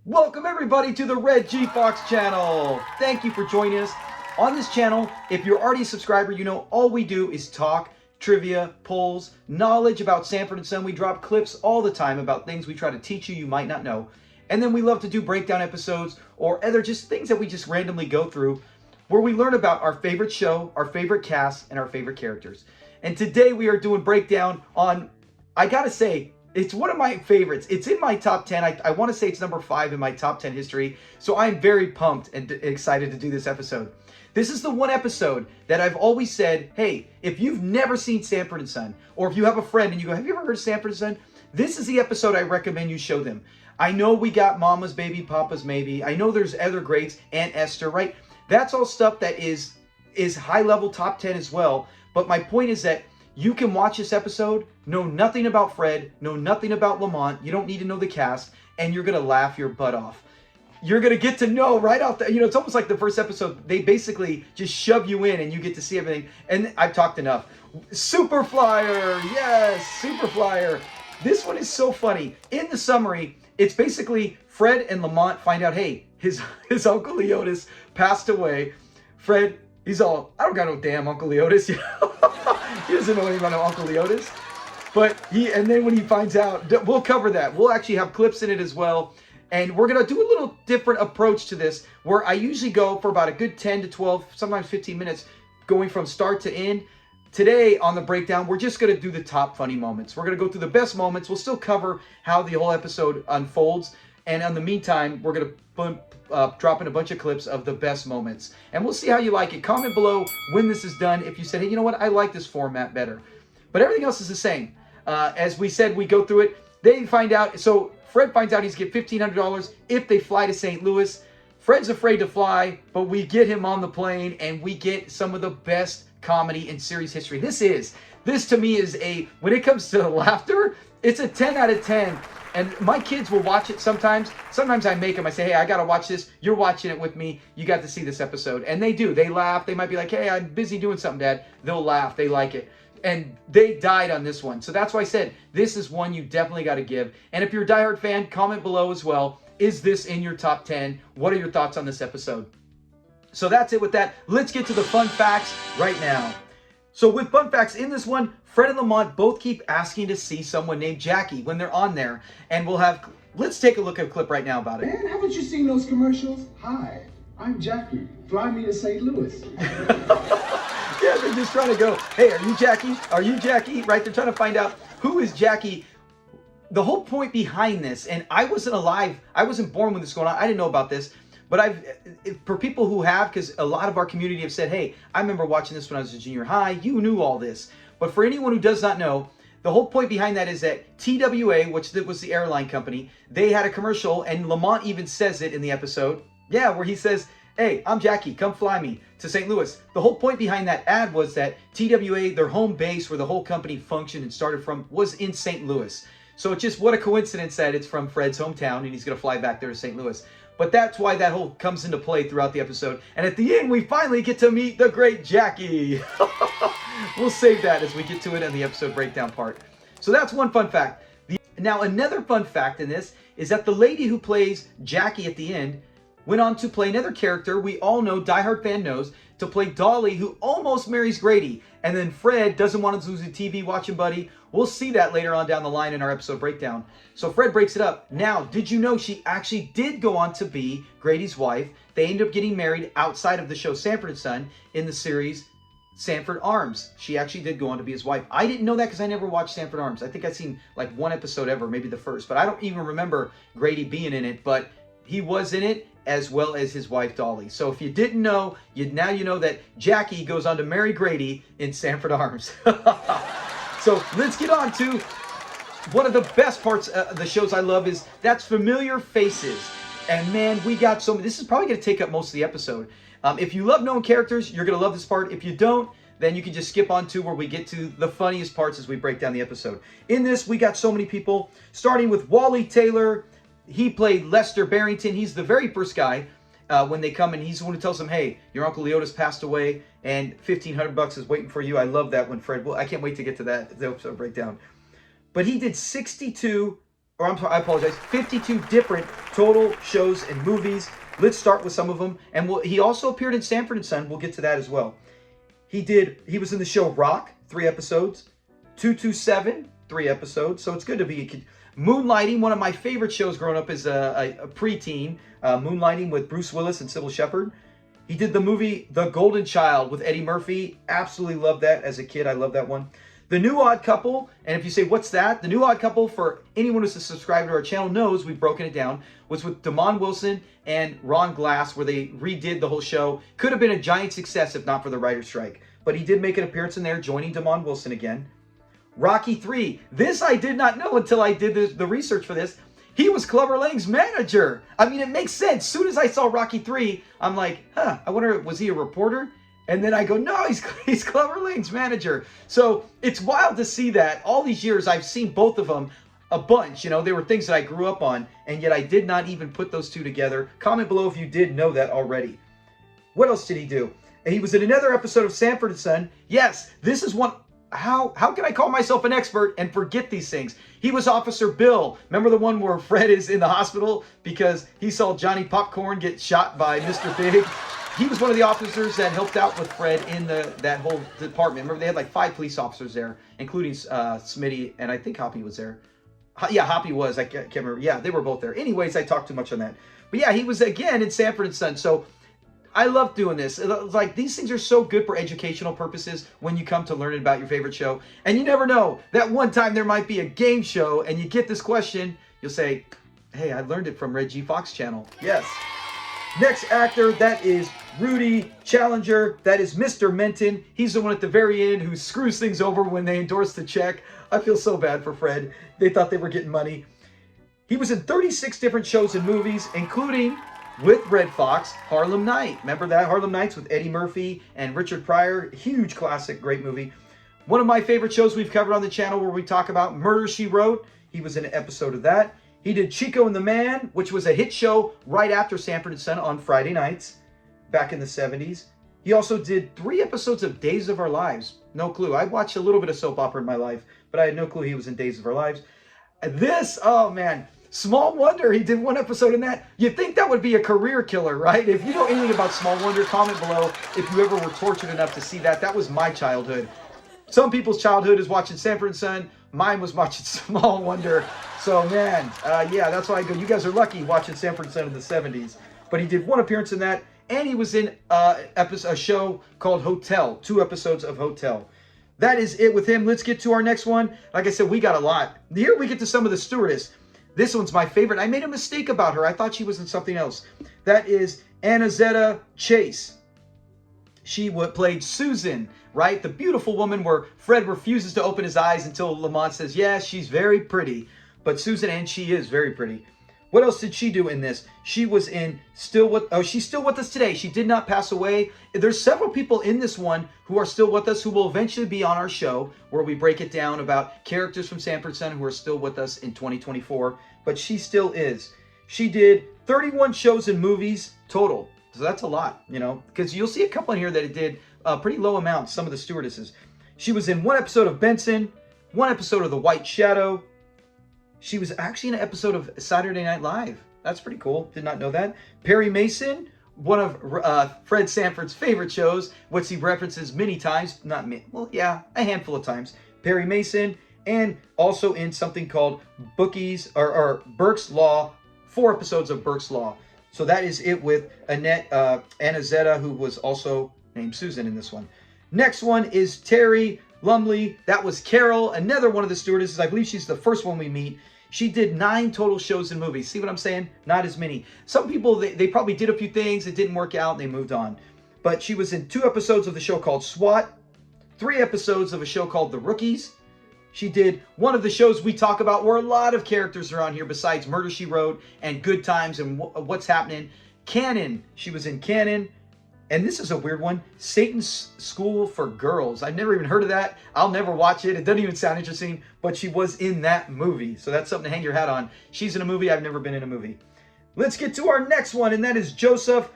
Welcome everybody to the Red G Fox channel. Thank you for joining us. On this channel, if you're already a subscriber, you know all we do is talk, trivia, polls, knowledge about Sanford and Son. We drop clips all the time about things we try to teach you might not know. And then we love to do breakdown episodes or other just things that we just randomly go through where we learn about our favorite show, our favorite cast, and our favorite characters. And today we are doing breakdown on, I gotta say, it's one of my favorites. It's in my top 10. I want to say it's number 5 in my top 10 history. So I'm very pumped and excited to do this episode. This is the one episode that I've always said, hey, if you've never seen Sanford and Son, or if you have a friend and you go, have you ever heard of Sanford and Son? This is the episode I recommend you show them. I know we got Mama's Baby, Papa's Maybe. I know there's other greats, Aunt Esther, right? That's all stuff that is high level top 10 as well. But my point is that you can watch this episode, know nothing about Fred, know nothing about Lamont, you don't need to know the cast, and you're going to laugh your butt off. You're going to get to know right off the, it's almost like the first episode, they basically just shove you in and you get to see everything. And I've talked enough. Superflyer, yes, Superflyer. This one is so funny. In the summary, it's basically Fred and Lamont find out, hey, his Uncle Leotis passed away. Fred, he's all, I don't got no damn Uncle Leotis, He doesn't know anything about Uncle Leotis. But and then when he finds out, we'll cover that. We'll actually have clips in it as well. And we're going to do a little different approach to this, where I usually go for about a good 10 to 12, sometimes 15 minutes, going from start to end. Today on the breakdown, we're just going to do the top funny moments. We're going to go through the best moments. We'll still cover how the whole episode unfolds. And in the meantime, we're going to drop in a bunch of clips of the best moments. And we'll see how you like it. Comment below when this is done if you said, hey, you know what? I like this format better. But everything else is the same. As we said, we go through it. They find out. So Fred finds out he's get $1,500 if they fly to St. Louis. Fred's afraid to fly, but we get him on the plane and we get some of the best comedy in series history. This to me is when it comes to laughter, it's a 10 out of 10. And my kids will watch it sometimes. Sometimes I make them. I say, hey, I got to watch this. You're watching it with me. You got to see this episode. And they do. They laugh. They might be like, hey, I'm busy doing something, Dad. They'll laugh. They like it. And they died on this one. So that's why I said this is one you definitely got to give. And if you're a diehard fan, comment below as well. Is this in your top 10? What are your thoughts on this episode? So that's it with that. Let's get to the fun facts right now. So with fun facts in this one, Fred and Lamont both keep asking to see someone named Jackie when they're on there. And let's take a look at a clip right now about it. Man, haven't you seen those commercials? Hi, I'm Jackie. Fly me to St. Louis. Yeah, they're just trying to go, hey, are you Jackie? Are you Jackie? Right? They're trying to find out who is Jackie. The whole point behind this, and I wasn't alive. I wasn't born when this was going on. I didn't know about this. But for people who have, because a lot of our community have said, hey, I remember watching this when I was in junior high. You knew all this. But for anyone who does not know, the whole point behind that is that TWA, which was the airline company, they had a commercial, and Lamont even says it in the episode. Yeah, where he says, hey, I'm Jackie, come fly me to St. Louis. The whole point behind that ad was that TWA, their home base where the whole company functioned and started from, was in St. Louis. So it's just what a coincidence that it's from Fred's hometown and he's going to fly back there to St. Louis. But that's why that whole comes into play throughout the episode. And at the end, we finally get to meet the great Jackie. We'll save that as we get to it in the episode breakdown part. So that's one fun fact. Now, another fun fact in this is that the lady who plays Jackie at the end went on to play another character we all know, diehard fan knows, to play Dolly, who almost marries Grady. And then Fred doesn't want to lose a TV watching buddy. We'll see that later on down the line in our episode breakdown. So Fred breaks it up. Now, did you know she actually did go on to be Grady's wife? They ended up getting married outside of the show Sanford and Son in the series Sanford Arms. She actually did go on to be his wife. I didn't know that because I never watched Sanford Arms. I think I've seen like one episode ever, maybe the first. But I don't even remember Grady being in it. But he was in it, as well as his wife Dolly. So if you didn't know, now you know that Jackie goes on to marry Grady in Sanford Arms. So let's get on to one of the best parts of the shows I love that's familiar faces. And man, we got so many. This is probably going to take up most of the episode. If you love known characters, you're going to love this part. If you don't, then you can just skip on to where we get to the funniest parts as we break down the episode. In this, we got so many people, starting with Wally Taylor. He played Lester Barrington. He's the very first guy when they come, and he's the one who tells them, hey, your Uncle Leotis passed away, and $1,500 is waiting for you. I love that when Fred, well, I can't wait to get to that, the episode breakdown. But he did 62 or I'm sorry, I apologize, 52 different total shows and movies. Let's start with some of them. And he also appeared in Sanford and Son. We'll get to that as well. He was in the show Rock, 3 episodes. 227, 3 episodes. So it's good to be a kid. Moonlighting, one of my favorite shows growing up as a preteen. Moonlighting with Bruce Willis and Sybil Shepherd. He did the movie The Golden Child with Eddie Murphy. Absolutely loved that as a kid. I love that one. The New Odd Couple, and if you say, what's that? The New Odd Couple, for anyone who's a subscriber to our channel knows we've broken it down, was with Damon Wilson and Ron Glass, where they redid the whole show. Could have been a giant success if not for the writer's strike. But he did make an appearance in there, joining Damon Wilson again. Rocky 3. This I did not know until I did the research for this. He was Clubber Lang's manager. I mean, it makes sense. As soon as I saw Rocky 3, I'm like, I wonder, was he a reporter? And then I go, no, he's Clubber Lang's manager. So it's wild to see that. All these years, I've seen both of them a bunch. You know, they were things that I grew up on, and yet I did not even put those two together. Comment below if you did know that already. What else did he do? And he was in another episode of Sanford and Son. Yes, this is one. How can I call myself an expert and forget these things? He was Officer Bill. Remember the one where Fred is in the hospital because he saw Johnny Popcorn get shot by Mr. Big? He was one of the officers that helped out with Fred in that whole department. Remember, they had like 5 police officers there, including Smitty, and I think Hoppy was there. Yeah, Hoppy was. I can't remember. Yeah, they were both there. Anyways, I talked too much on that. But yeah, he was again in Sanford and Son. So I love doing this. It's like, these things are so good for educational purposes when you come to learning about your favorite show. And you never know, that one time there might be a game show and you get this question, you'll say, hey, I learned it from Red G Fox channel. Yes. Next actor, that is Rudy Challenger. That is Mr. Menton. He's the one at the very end who screws things over when they endorse the check. I feel so bad for Fred. They thought they were getting money. He was in 36 different shows and movies, including with Red Fox, Harlem Night. Remember that? Harlem Nights with Eddie Murphy and Richard Pryor. Huge classic, great movie. One of my favorite shows we've covered on the channel where we talk about Murder, She Wrote. He was in an episode of that. He did Chico and the Man, which was a hit show right after Sanford and Son on Friday nights back in the 70s. He also did 3 episodes of Days of Our Lives. No clue. I watched a little bit of soap opera in my life, but I had no clue he was in Days of Our Lives. This, oh man, Small Wonder, he did 1 episode in that. You'd think that would be a career killer, right? If you know anything about Small Wonder, comment below if you ever were tortured enough to see that. That was my childhood. Some people's childhood is watching Sanford and Son. Mine was watching Small Wonder. So, man, yeah, that's why I go. You guys are lucky watching Sanford and Son in the 70s. But he did 1 appearance in that, and he was in a show called Hotel, 2 episodes of Hotel. That is it with him. Let's get to our next one. Like I said, we got a lot. Here we get to some of the stewardess. This one's my favorite. I made a mistake about her. I thought she was in something else. That is Annazetta Chase. She played Susan, right? The beautiful woman where Fred refuses to open his eyes until Lamont says, yeah, she's very pretty. But Susan, and she is very pretty. What else did she do in this? She was in she's still with us today. She did not pass away. There's several people in this one who are still with us who will eventually be on our show where we break it down about characters from Sanford and Son who are still with us in 2024. But she still is. She did 31 shows and movies total. So that's a lot, you know, because you'll see a couple in here that it did pretty low amounts, some of the stewardesses. She was in 1 episode of Benson, 1 episode of The White Shadow. She was actually in an episode of Saturday Night Live. That's pretty cool. Did not know that. Perry Mason, one of Fred Sanford's favorite shows, which he references many times. Not many, well, yeah, a handful of times. Perry Mason, and also in something called Bookies or Burke's Law, 4 episodes of Burke's Law. So that is it with Annette Annazetta, who was also named Susan in this one. Next one is Terry Lumley. That was Carol, another one of the stewardesses. I believe she's the first one we meet. She did 9 total shows and movies. See what I'm saying? Not as many. Some people, they probably did a few things. It didn't work out and they moved on. But she was in 2 episodes of the show called SWAT, 3 episodes of a show called The Rookies. She did one of the shows we talk about where a lot of characters are on here besides Murder, She Wrote and Good Times and What's Happening. Canon. She was in Canon. And this is a weird one. Satan's School for Girls. I've never even heard of that. I'll never watch it. It doesn't even sound interesting. But she was in that movie. So that's something to hang your hat on. She's in a movie. I've never been in a movie. Let's get to our next one. And that is Joseph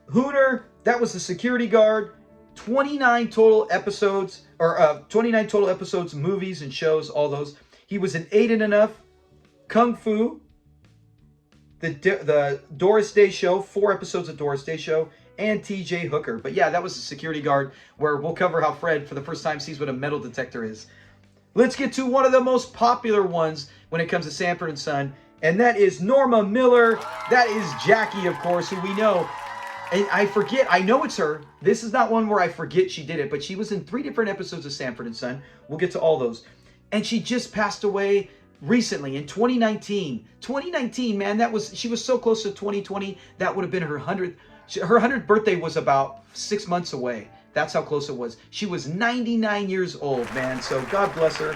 Hooner. That was the security guard. 29 total episodes. Or 29 total episodes, movies and shows. All those. He was in 8 and Enough. Kung Fu, the Doris Day Show, 4 episodes of Doris Day Show, and TJ Hooker. But yeah, that was a security guard, where we'll cover how Fred, for the first time, sees what a metal detector is. Let's get to one of the most popular ones when it comes to Sanford and Son, and that is Norma Miller. That is Jackie, of course, who we know. And I forget, I know it's her. This is not one where I forget she did it, but she was in 3 different episodes of Sanford and Son. We'll get to all those. And she just passed away recently in 2019. 2019, man, she was so close to 2020. That would have been her 100th. Her 100th birthday was about 6 months away. That's how close it was. She was 99 years old, man. So God bless her.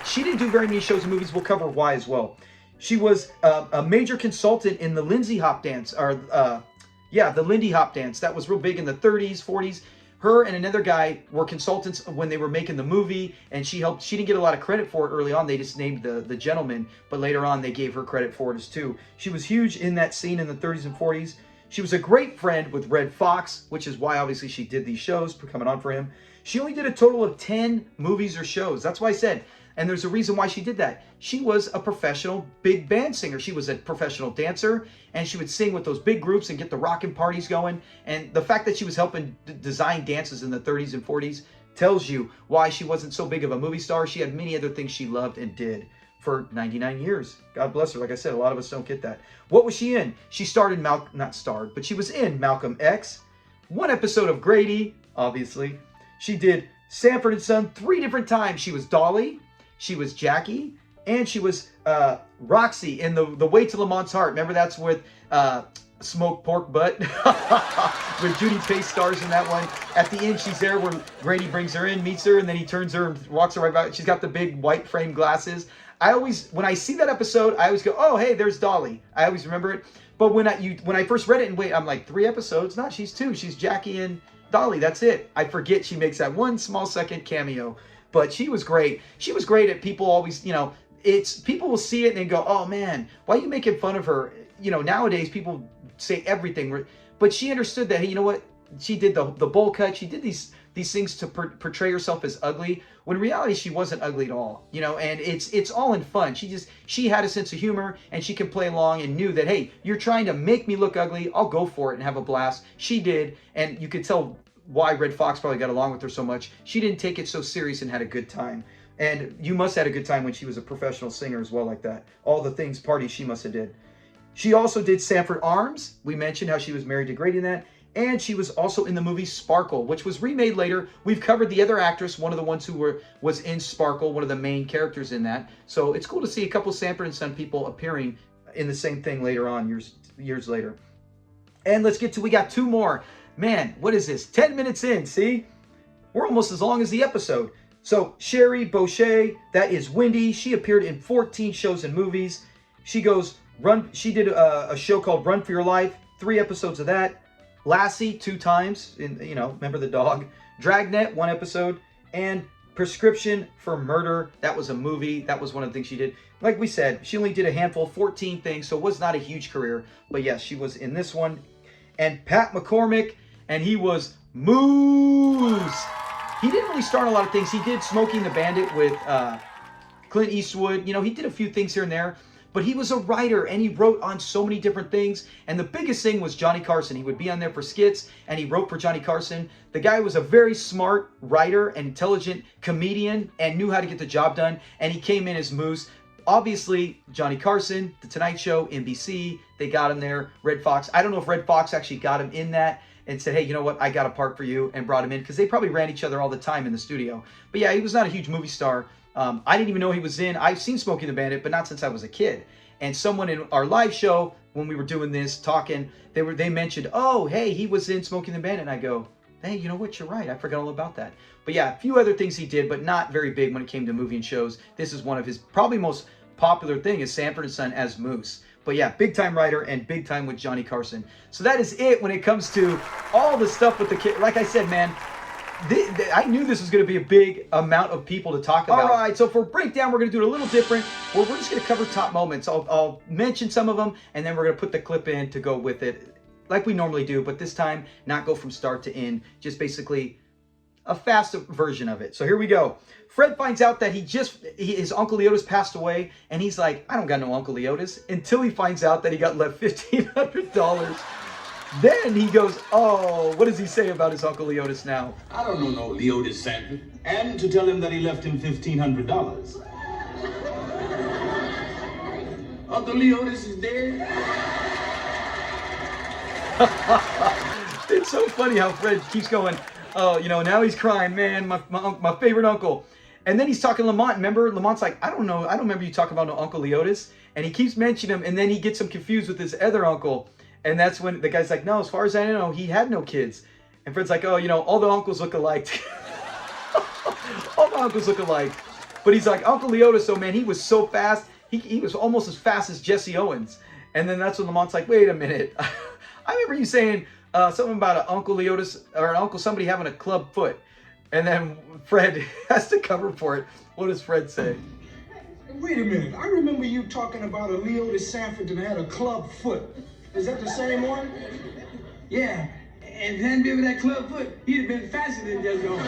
She didn't do very many shows and movies. We'll cover why as well. She was a major consultant in the Lindsay Hop dance, the Lindy Hop dance. That was real big in the 30s, 40s. Her and another guy were consultants when they were making the movie, and she helped. She didn't get a lot of credit for it early on. They just named the gentleman, but later on they gave her credit for it as too. She was huge in that scene in the 30s and 40s. She was a great friend with Red Fox, which is why obviously she did these shows coming on for him. She only did a total of 10 movies or shows. That's why I said, and there's a reason why she did that. She was a professional big band singer. She was a professional dancer, and she would sing with those big groups and get the rockin' parties going. And the fact that she was helping design dances in the 30s and 40s tells you why she wasn't so big of a movie star. She had many other things she loved and did for 99 years. God bless her. Like I said, a lot of us don't get that. What was she in? She starred in but she was in Malcolm X, 1 episode of Grady, obviously. She did Sanford and Son 3 different times. She was Dolly, she was Jackie, and she was Roxy in the Way to Lamont's Heart. Remember, that's with Smoked Pork Butt with Judy Pace stars in that one. At the end, she's there where Grady brings her in, meets her, and then he turns her and walks her right back. She's got the big white frame glasses. When I see that episode, I always go, oh, hey, there's Dolly. I always remember it. But when I first read it, I'm like, 3 episodes? No, she's 2. She's Jackie and Dolly. That's it. I forget she makes that 1 small second cameo. But she was great. She was great at people always, people will see it and they go, oh, man, why are you making fun of her? Nowadays, people say everything. But she understood that, hey, you know what? She did the bowl cut. She did these things to portray herself as ugly, when in reality she wasn't ugly at all, and it's all in fun. She had a sense of humor, and she could play along and knew that, hey, you're trying to make me look ugly, I'll go for it and have a blast. She did, and you could tell why Red Fox probably got along with her so much. She didn't take it so serious and had a good time. And you must have had a good time when she was a professional singer as well, like that. All the parties she must have did. She also did Sanford Arms. We mentioned how she was married to Grady in that. And she was also in the movie Sparkle, which was remade later. We've covered the other actress, one of the ones who was in Sparkle, one of the main characters in that. So it's cool to see a couple Sanford and Son people appearing in the same thing later on, years later. And we got 2 more. Man, what is this? 10 minutes in, see? We're almost as long as the episode. So Sherry Boucher, that is Wendy. She appeared in 14 shows and movies. She did a show called Run for Your Life, 3 episodes of that. Lassie 2 times, remember the dog. Dragnet 1 episode, and Prescription for Murder. That was a movie. That was one of the things she did. Like we said, she only did a handful, 14 things, so it was not a huge career. But yes, she was in this one. And Pat McCormick, and he was Moose. He didn't really start a lot of things. He did Smoking the Bandit with Clint Eastwood. He did a few things here and there. But he was a writer, and he wrote on so many different things. And the biggest thing was Johnny Carson. He would be on there for skits, and he wrote for Johnny Carson. The guy was a very smart writer and intelligent comedian and knew how to get the job done. And he came in as Moose. Obviously, Johnny Carson, The Tonight Show, NBC, they got him there. Red Fox. I don't know if Red Fox actually got him in that and said, hey, you know what, I got a part for you, and brought him in, because they probably ran each other all the time in the studio. But yeah, he was not a huge movie star. I didn't even know he was in. I've seen Smoking the Bandit, but not since I was a kid. And someone in our live show, when we were doing this, talking, they mentioned, oh, hey, he was in Smoking the Bandit. And I go, hey, you know what? You're right. I forgot all about that. But yeah, a few other things he did, but not very big when it came to movie and shows. This is one of his probably most popular thing is Sanford and Son as Moose. But yeah, big time writer and big time with Johnny Carson. So that is it when it comes to all the stuff with the kid. Like I said, man, I knew this was going to be a big amount of people to talk about. All right, so for breakdown, we're going to do it a little different. We're just going to cover top moments. I'll mention some of them, and then we're going to put the clip in to go with it like we normally do, but this time not go from start to end. Just basically a fast version of it. So here we go. Fred finds out that his Uncle Leotis passed away, and he's like, I don't got no Uncle Leotis, until he finds out that he got left $1,500. Then he goes, oh, what does he say about his Uncle Leotis now? I don't know no Leotis Sanford. And to tell him that he left him $1,500. Uncle Leotis is dead. It's so funny how Fred keeps going, oh, now he's crying, man, my favorite uncle. And then he's talking to Lamont. Remember, Lamont's like, I don't remember you talking about no Uncle Leotis. And he keeps mentioning him, and then he gets him confused with his other uncle. And that's when the guy's like, no, as far as I know, he had no kids. And Fred's like, oh, all the uncles look alike. All my uncles look alike. But he's like, Uncle Leotis, oh man, he was so fast. He was almost as fast as Jesse Owens. And then that's when Lamont's like, wait a minute. I remember you saying something about an Uncle Leotis or an uncle, somebody having a club foot. And then Fred has to cover for it. What does Fred say? Wait a minute. I remember you talking about a Leotis Sanford that had a club foot. Is that the same one? Yeah. And if he hadn't been with that club foot, he'd have been faster than Jesse Owens.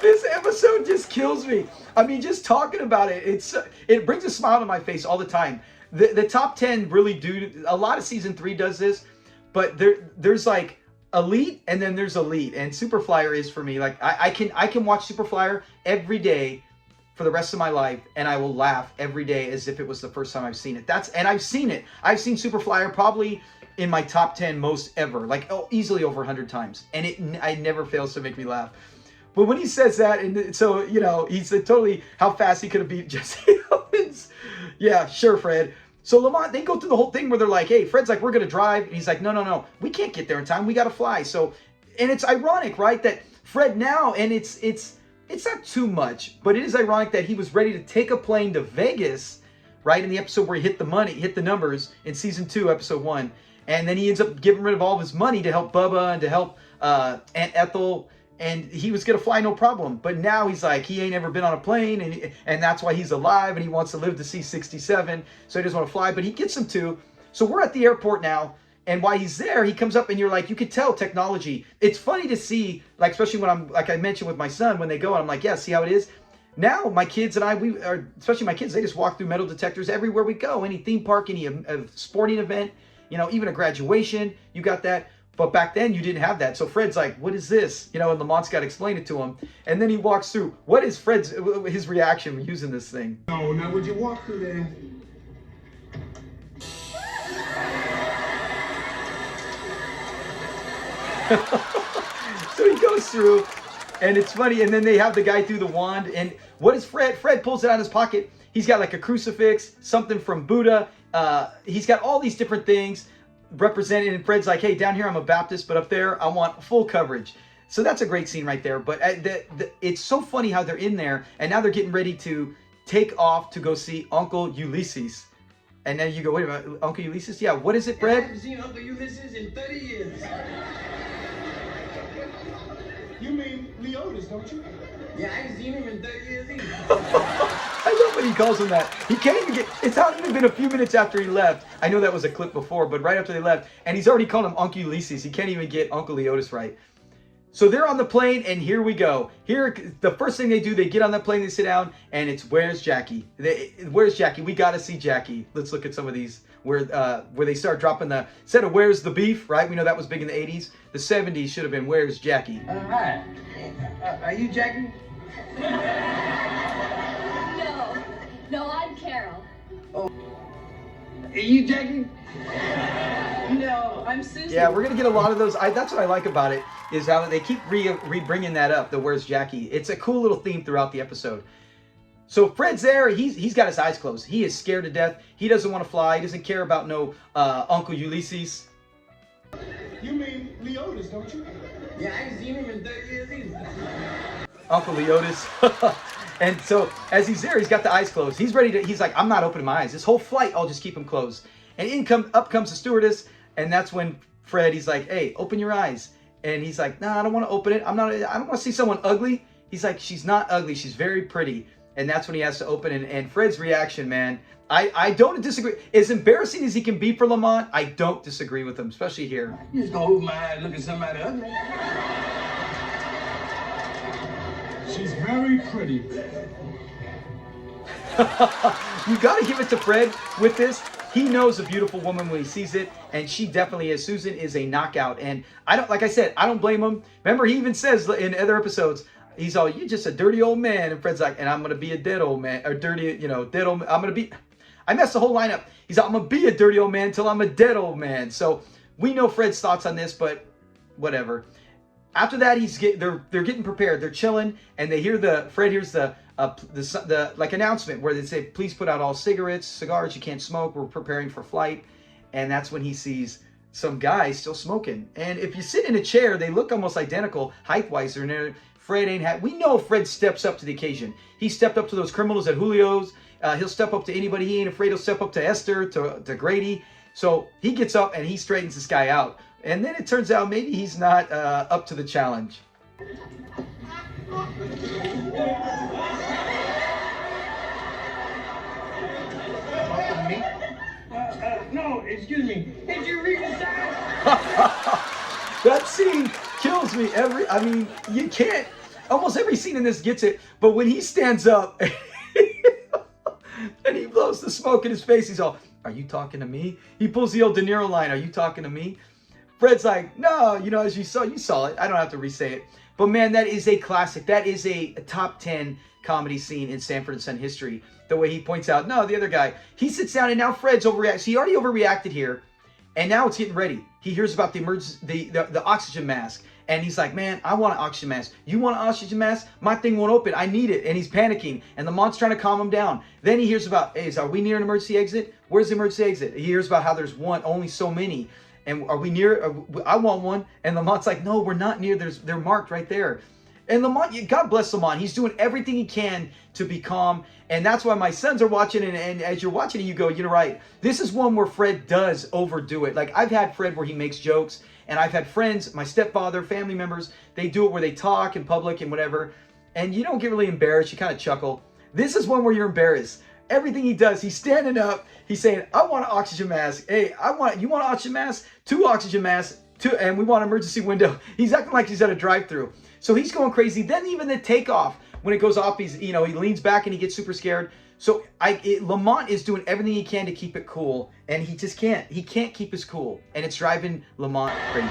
This episode just kills me. I mean, just talking about it, it brings a smile to my face all the time. The top 10 really do. A lot of season 3 does this, but there's like elite and then there's elite, and Superflyer is for me. Like I can watch Superflyer every day for the rest of my life, and I will laugh every day as if it was the first time I've seen it. And I've seen it. I've seen Superflyer probably in my top 10 most ever, like easily over 100 times, and it never fails to make me laugh. But when he says that, and so he's totally how fast he could have beat Jesse Owens. Yeah, sure, Fred. So Lamont, they go through the whole thing where they're like, hey, Fred's like, we're going to drive. And he's like, no, we can't get there in time. We got to fly. So, and it's ironic, right, that Fred now, and it's not too much, but it is ironic that he was ready to take a plane to Vegas, right, in the episode where he hit the numbers in season 2, episode 1. And then he ends up getting rid of all of his money to help Bubba and to help Aunt Ethel. And he was going to fly no problem. But now he's like, he ain't ever been on a plane. And that's why he's alive. And he wants to live to see 67. So he doesn't want to fly. But he gets them to. So we're at the airport now. And while he's there, he comes up and you're like, you could tell technology. It's funny to see, like, especially when like I mentioned with my son, when they go and I'm like, yeah, see how it is? Now my kids and especially my kids, they just walk through metal detectors everywhere we go. Any theme park, any sporting event, even a graduation, you got that. But back then, you didn't have that. So Fred's like, what is this? And Lamont's got to explain it to him. And then he walks through. What is his reaction when using this thing? No, now would you walk through there? So he goes through, and it's funny. And then they have the guy through the wand. And what is Fred? Fred pulls it out of his pocket. He's got like a crucifix, something from Buddha. He's got all these different things represented, and Fred's like, hey, down here I'm a Baptist, but up there I want full coverage. So that's a great scene right there. But it's so funny how they're in there, and now they're getting ready to take off to go see Uncle Ulysses. And then you go, wait a minute, Uncle Ulysses? Yeah, what is it, Fred? I haven't seen Uncle Ulysses in 30 years. You mean Leotis, don't you? Yeah, I haven't seen him in 30 years either. I love when he calls him that. He can't even it's not even been a few minutes after he left. I know that was a clip before, but right after they left, and he's already called him Uncle Ulysses. He can't even get Uncle Leotis right. So they're on the plane, and here we go. Here, the first thing they do, they get on the plane, they sit down, and it's, where's Jackie? Where's Jackie? We got to see Jackie. Let's look at some of these where they start dropping instead of where's the beef, right? We know that was big in the 80s. The 70s should have been where's Jackie? Hi. Are you Jackie? No, I'm Carol. Oh. Are you Jackie? No, I'm Susan. Yeah, we're going to get a lot of those. That's what I like about it, is how they keep re-bringing that up, the where's Jackie. It's a cool little theme throughout the episode. So Fred's there. He's got his eyes closed. He is scared to death. He doesn't want to fly. He doesn't care about no Uncle Ulysses. You mean Leotis, don't you? Yeah, I haven't seen him in 30 years either. Uncle Leotis. And so as he's there, he's got the eyes closed. He's ready to, he's like, I'm not opening my eyes. This whole flight, I'll just keep them closed. And up comes the stewardess. And that's when Fred, he's like, hey, open your eyes. And he's like, no, I don't want to open it. I don't want to see someone ugly. He's like, she's not ugly. She's very pretty. and that's when he has to open. And Fred's reaction, man, I don't disagree. As embarrassing as he can be for Lamont, I don't disagree with him, especially here. You just gonna open my eye and look at somebody ugly. She's very pretty. You got to give it to Fred with this. He knows a beautiful woman when he sees it, and she definitely is. Susan is a knockout, and I don't, like I said, I don't blame him. Remember, he even says in other episodes, he's all, "You're just a dirty old man," and Fred's like, "And I'm gonna be a dead old man, or dirty, dead old. I'm gonna be." I messed the whole lineup. He's like, "I'm gonna be a dirty old man until I'm a dead old man." So we know Fred's thoughts on this, but whatever. After that, they're getting prepared. They're chilling, and they hear Fred hears the like announcement where they say, "Please put out all cigarettes, cigars. You can't smoke. We're preparing for flight." And that's when he sees some guys still smoking. And if you sit in a chair, they look almost identical height-wise. Fred ain't we know Fred steps up to the occasion. He stepped up to those criminals at Julio's. He'll step up to anybody. He ain't afraid. He'll step up to Esther, to Grady. So he gets up and he straightens this guy out. And then it turns out maybe he's not up to the challenge. No, excuse me. Did you read the sign? That scene kills me you can't, almost every scene in this gets it, but when he stands up and he blows the smoke in his face, he's all, "Are you talking to me?" He pulls the old De Niro line, "Are you talking to me?" Fred's like, "No, as you saw it. I don't have to re-say it." But man, that is a classic. That is a top 10 comedy scene in Sanford and Son history. The way he points out, no, the other guy, he sits down and now Fred's overreacted. So he already overreacted here. And now it's getting ready. He hears about the emergency, the oxygen mask. And he's like, "Man, I want an oxygen mask. You want an oxygen mask? My thing won't open. I need it." And he's panicking. And Lamont's trying to calm him down. Then he hears about, "Hey, are we near an emergency exit? Where's the emergency exit?" He hears about how there's only so many. And are we near? I want one. And Lamont's like, "No, we're not near. They're marked right there." And Lamont, God bless Lamont. He's doing everything he can to be calm. And that's why my sons are watching. And as you're watching it, you go, "You're right. This is one where Fred does overdo it." Like, I've had Fred where he makes jokes. And I've had friends, my stepfather, family members, they do it where they talk in public and whatever. And you don't get really embarrassed. You kind of chuckle. This is one where you're embarrassed. Everything he does, he's standing up. He's saying, "I want an oxygen mask. Hey, you want an oxygen mask? 2 oxygen masks. 2, and we want an emergency window." He's acting like he's at a drive-thru. So he's going crazy. Then even the takeoff, when it goes off, he leans back and he gets super scared. So Lamont is doing everything he can to keep it cool, and he just can't. He can't keep his cool, and it's driving Lamont crazy.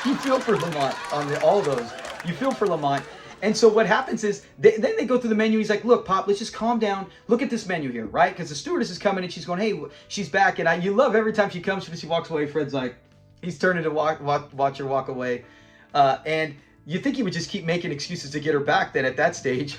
You feel for Lamont on all those. You feel for Lamont. And so what happens is, then they go through the menu. He's like, "Look, Pop, let's just calm down. Look at this menu here," right? Because the stewardess is coming and she's going, "Hey," she's back. And you love every time she comes, she walks away. Fred's like, he's turning to watch her walk away. And you think he would just keep making excuses to get her back then at that stage.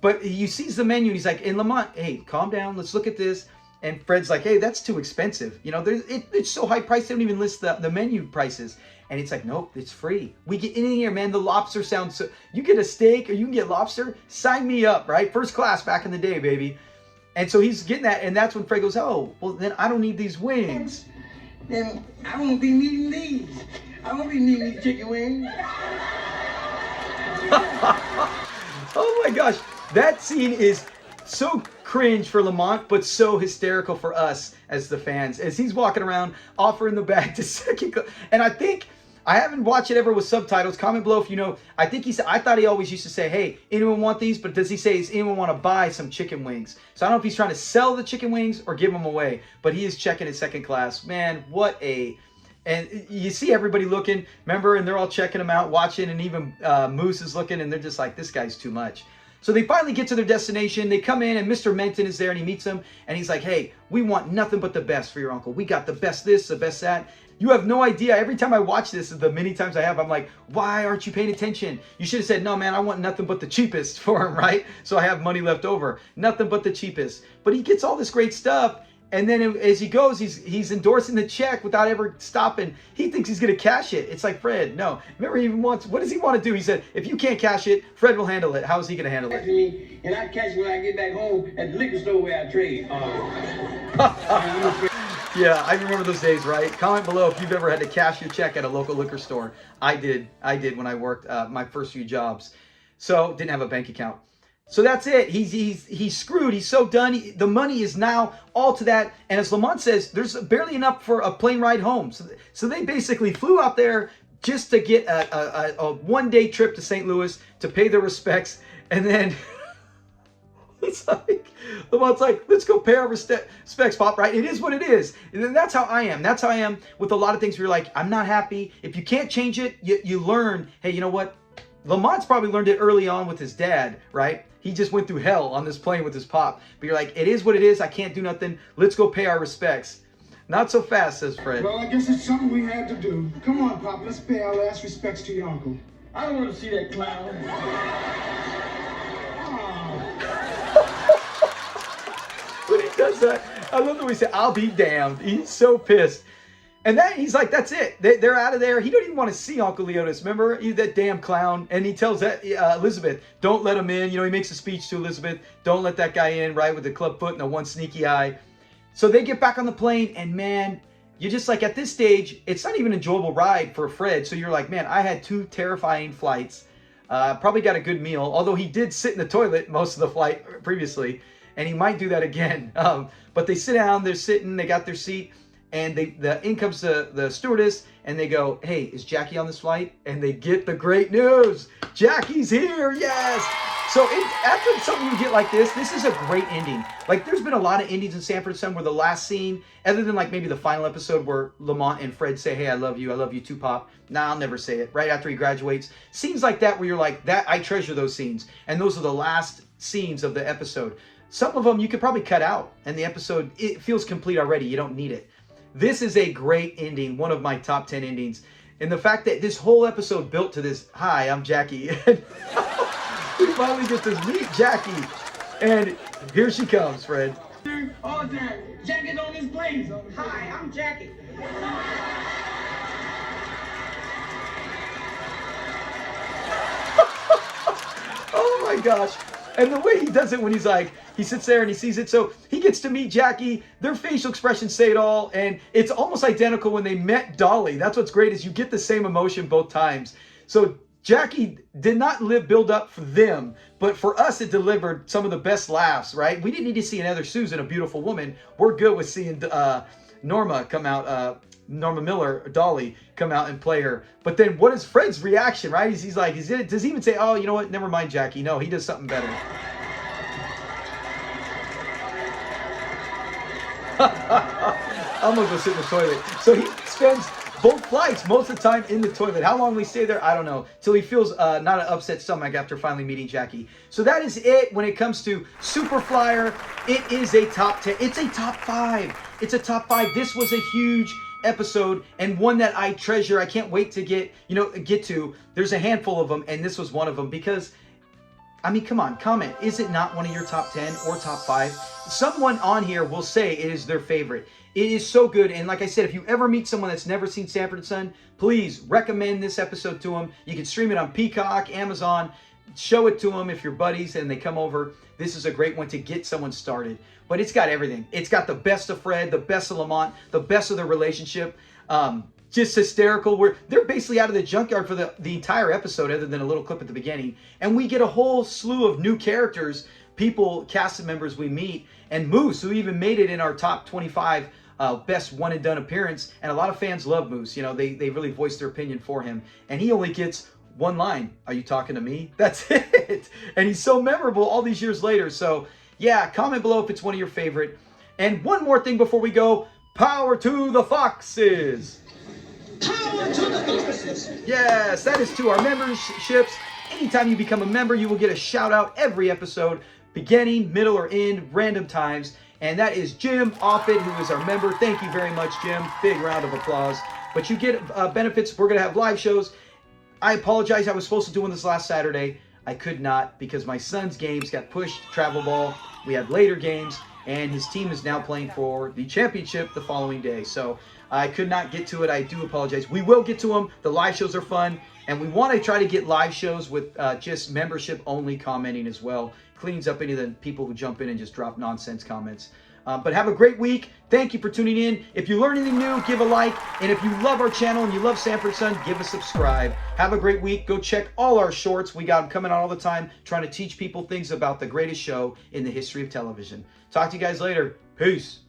But he sees the menu and he's like, "And Lamont, hey, calm down. Let's look at this." And Fred's like, "Hey, that's too expensive. It's so high priced. They don't even list the menu prices." And it's like, "Nope, it's free. We get anything here, man. The lobster sounds so. You get a steak or you can get lobster. Sign me up, right? First class back in the day, baby." And so he's getting that, and that's when Fred goes, "Oh, well, then I don't need these wings." Then I won't be needing these. I won't be needing these chicken wings. Oh my gosh, that scene is so cringe for Lamont, but so hysterical for us as the fans, as he's walking around offering the bag to second class. And I haven't watched it ever with subtitles. Comment below if you know. I thought he always used to say, "Hey, anyone want these?" But does he say, "Does anyone want to buy some chicken wings?" So I don't know if he's trying to sell the chicken wings or give them away, but he is checking his second class. Man, and you see everybody looking, remember, and they're all checking him out, watching, and even Moose is looking, and they're just like, "This guy's too much." So they finally get to their destination. They come in, and Mr. Menton is there, and he meets them, and he's like, "Hey, we want nothing but the best for your uncle. We got the best this, the best that." You have no idea. Every time I watch this, the many times I have, I'm like, "Why aren't you paying attention? You should have said, 'No, man, I want nothing but the cheapest for him,' right? So I have money left over. Nothing but the cheapest." But he gets all this great stuff. And then as he goes, he's endorsing the check without ever stopping. He thinks he's going to cash it. It's like, Fred, no. Remember, he even wants, what does he want to do? He said, "If you can't cash it, Fred will handle it." How is he going to handle it? And I catch it when I get back home at the liquor store where I trade. Yeah, I remember those days, right? Comment below if you've ever had to cash your check at a local liquor store. I did when I worked my first few jobs. So didn't have a bank account. So that's it. He's screwed. He's so done. The money is now all to that. And as Lamont says, there's barely enough for a plane ride home. So they basically flew out there just to get a one-day trip to St. Louis to pay their respects. And then it's like, Lamont's like, let's go pay our respects, Pop, right? It is what it is. And that's how I am. That's how I am with a lot of things where you're like, I'm not happy. If you can't change it, you learn, hey, you know what? Lamont's probably learned it early on with his dad, right? He just went through hell on this plane with his pop. But you're like, it is what it is. I can't do nothing. Let's go pay our respects. Not so fast, says Fred. Well, I guess it's something we had to do. Come on, Pop, let's pay our last respects to your uncle. I don't want to see that clown. When he does that, I love the way he said, I'll be damned. He's so pissed. And then he's like, that's it. They're out of there. He don't even want to see Uncle Leotis. Remember? He's that damn clown. And he tells that Elizabeth, don't let him in. You know, he makes a speech to Elizabeth. Don't let that guy in, right? With the club foot and the one sneaky eye. So they get back on the plane. And man, you're just like, at this stage, it's not even an enjoyable ride for Fred. So you're like, man, I had 2 terrifying flights. Probably got a good meal. Although he did sit in the toilet most of the flight previously. And he might do that again. But they sit down. They're sitting. They got their seat. And in comes the stewardess, and they go, hey, is Jackie on this flight? And they get the great news. Jackie's here, yes! So after something you get like this is a great ending. Like, there's been a lot of endings in Sanford and Son where the last scene, other than like maybe the final episode where Lamont and Fred say, hey, I love you too, Pop. Nah, I'll never say it. Right after he graduates. Scenes like that where you're like, I treasure those scenes. And those are the last scenes of the episode. Some of them you could probably cut out, and the episode, it feels complete already. You don't need it. This is a great ending, one of my top 10 endings. And the fact that this whole episode built to this, hi, I'm Jackie. And we finally get to meet Jackie. And here she comes, Fred. All the time. Jackie's on this plane. Hi, I'm Jackie. Oh my gosh. And the way he does it when he's like, he sits there and he sees it. So he gets to meet Jackie. Their facial expressions say it all. And it's almost identical when they met Dolly. That's what's great is you get the same emotion both times. So Jackie did not build up for them. But for us, it delivered some of the best laughs, right? We didn't need to see another Susan, a beautiful woman. We're good with seeing Norma come out, Norma Miller, Dolly, come out and play her. But then what is Fred's reaction, right? He's like, does he even say, oh, you know what? Never mind, Jackie. No, he does something better. I'm going to go sit in the toilet. So he spends both flights most of the time in the toilet. How long we stay there, I don't know. Till he feels not an upset stomach after finally meeting Jackie. So that is it when it comes to Superflyer. It is a top 10. It's a top 5. It's a top 5. This was a huge episode and one that I treasure. I can't wait to get to. There's a handful of them, and this was one of them because, I mean, come on, comment. Is it not one of your top 10 or top 5? Someone on here will say it is their favorite. It is so good. And like I said, if you ever meet someone that's never seen Sanford and Son, please recommend this episode to them. You can stream it on Peacock, Amazon. Show it to them if you're buddies and they come over. This is a great one to get someone started. But it's got everything. It's got the best of Fred, the best of Lamont, the best of their relationship. Just hysterical. They're basically out of the junkyard for the entire episode other than a little clip at the beginning. And we get a whole slew of new characters, people, cast members we meet. And Moose, who even made it in our top 25 best one and done appearance. And a lot of fans love Moose. You know, they really voice their opinion for him. And he only gets one line. Are you talking to me? That's it. And he's so memorable all these years later. So yeah, comment below if it's one of your favorite. And one more thing before we go. Power to the Foxes. Power to the Foxes. Yes, that is to our memberships. Anytime you become a member, you will get a shout out every episode, beginning, middle, or end, random times. And that is Jim Offit, who is our member. Thank you very much, Jim. Big round of applause. But you get benefits. We're going to have live shows. I apologize. I was supposed to do one this last Saturday. I could not because my son's games got pushed to travel ball. We had later games, and his team is now playing for the championship the following day. So I could not get to it. I do apologize. We will get to them. The live shows are fun, and we want to try to get live shows with just membership only commenting as well. Cleans up any of the people who jump in and just drop nonsense comments. But have a great week. Thank you for tuning in. If you learn anything new, give a like. And if you love our channel and you love Sanford and Son, give a subscribe. Have a great week. Go check all our shorts. We got them coming out all the time, trying to teach people things about the greatest show in the history of television. Talk to you guys later. Peace.